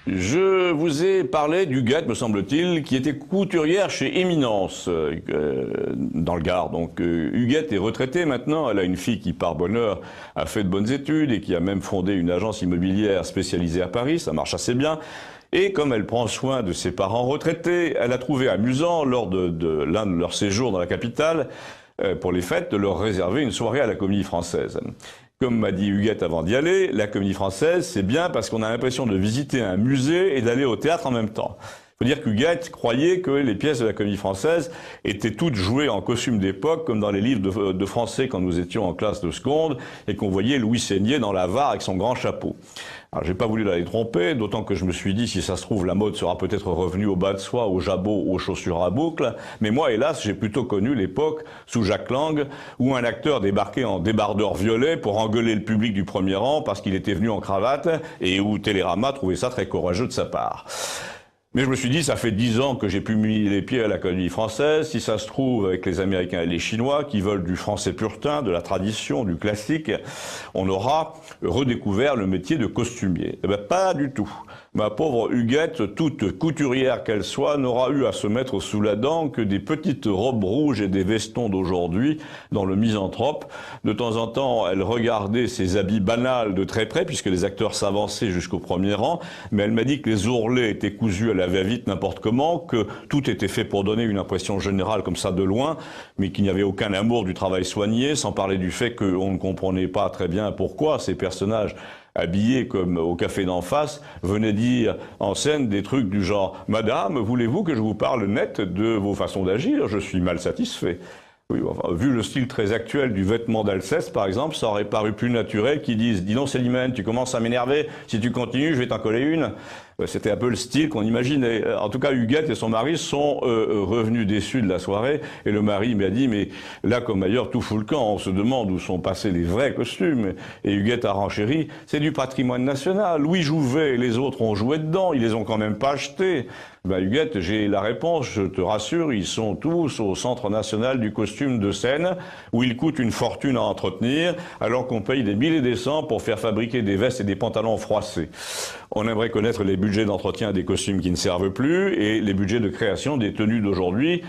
Je vous ai parlé d'Huguette, me semble-t-il, qui était couturière chez Éminence, dans le Gard. Donc Huguette est retraitée maintenant, elle a une fille qui, par bonheur, a fait de bonnes études et qui a même fondé une agence immobilière spécialisée à Paris, ça marche assez bien. Et comme elle prend soin de ses parents retraités, elle a trouvé amusant, lors de l'un de leurs séjours dans la capitale, pour les fêtes, de leur réserver une soirée à la Comédie Française. Comme m'a dit Huguette avant d'y aller, la Comédie Française, c'est bien parce qu'on a l'impression de visiter un musée et d'aller au théâtre en même temps. Il faut dire qu'Huguette croyait que les pièces de la Comédie Française étaient toutes jouées en costume d'époque, comme dans les livres de français quand nous étions en classe de seconde, et qu'on voyait Louis Seigner dans la VAR avec son grand chapeau. Alors j'ai pas voulu l'aller tromper, d'autant que je me suis dit, si ça se trouve, la mode sera peut-être revenue au bas de soie, au jabot, aux chaussures à boucles. Mais moi, hélas, j'ai plutôt connu l'époque, sous Jacques Lang, où un acteur débarquait en débardeur violet pour engueuler le public du premier rang parce qu'il était venu en cravate, et où Télérama trouvait ça très courageux de sa part. Mais je me suis dit, ça fait 10 ans que j'ai pu mis les pieds à la Comédie Française. Si ça se trouve, avec les Américains et les Chinois, qui veulent du français puritain, de la tradition, du classique, on aura redécouvert le métier de costumier. Eh ben, pas du tout. Ma pauvre Huguette, toute couturière qu'elle soit, n'aura eu à se mettre sous la dent que des petites robes rouges et des vestons d'aujourd'hui dans le Misanthrope. De temps en temps, elle regardait ses habits banals de très près, puisque les acteurs s'avançaient jusqu'au premier rang, mais elle m'a dit que les ourlets étaient cousus à la va-vite n'importe comment, que tout était fait pour donner une impression générale comme ça de loin, mais qu'il n'y avait aucun amour du travail soigné, sans parler du fait qu'on ne comprenait pas très bien pourquoi ces personnages habillés comme au café d'en face, venaient dire en scène des trucs du genre « Madame, voulez-vous que je vous parle net de vos façons d'agir? Je suis mal satisfait. » Oui, enfin, vu le style très actuel du vêtement d'Alceste, par exemple, ça aurait paru plus naturel qu'ils disent « Dis donc Célimène, tu commences à m'énerver, si tu continues, je vais t'en coller une. » C'était un peu le style qu'on imaginait. En tout cas, Huguette et son mari sont revenus déçus de la soirée, et le mari m'a dit « Mais là, comme ailleurs, tout fout le camp, on se demande où sont passés les vrais costumes. » Et Huguette a renchéri « C'est du patrimoine national. Louis Jouvet et les autres ont joué dedans, ils les ont quand même pas achetés. » Ben Huguette, j'ai la réponse, je te rassure, ils sont tous au Centre national du costume de scène, où ils coûtent une fortune à entretenir, alors qu'on paye des milliers des cents pour faire fabriquer des vestes et des pantalons froissés. On aimerait connaître les budgets d'entretien des costumes qui ne servent plus et les budgets de création des tenues d'aujourd'hui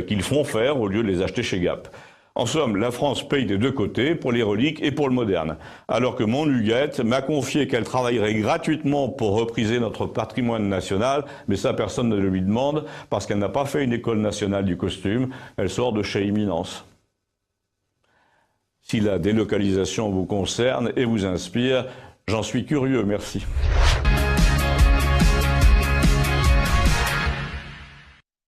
qu'ils font faire au lieu de les acheter chez Gap. En somme, la France paye des deux côtés, pour les reliques et pour le moderne. Alors que mon Huguette m'a confié qu'elle travaillerait gratuitement pour repriser notre patrimoine national, mais ça personne ne le lui demande, parce qu'elle n'a pas fait une école nationale du costume, elle sort de chez Éminence. Si la délocalisation vous concerne et vous inspire, j'en suis curieux, merci.